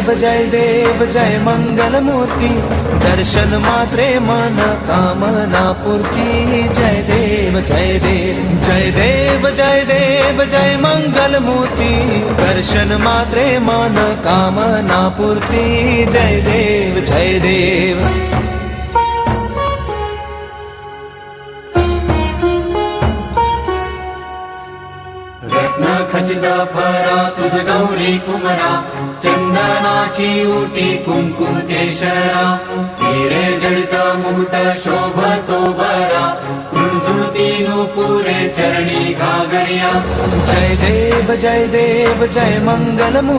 देव जय मंगलमूर्ती, दर्शन मात्रे मन कामना पूर्ती। जय देव जय देव जय देव जय देव जय मंगलमूर्ती, दर्शन मात्रे मन कामना पूर्ती। जय देव जय देव। रत्न खचित फरा तुझ गौरी कुमरा, चंदनाची उटी कुंकुम केशरा, हिरे जडित मुकुट शोभतो बरा, कृणझुळती नुपुरे चरणी घागरिया। जय देव जय देव जय मंगलमूर्ती,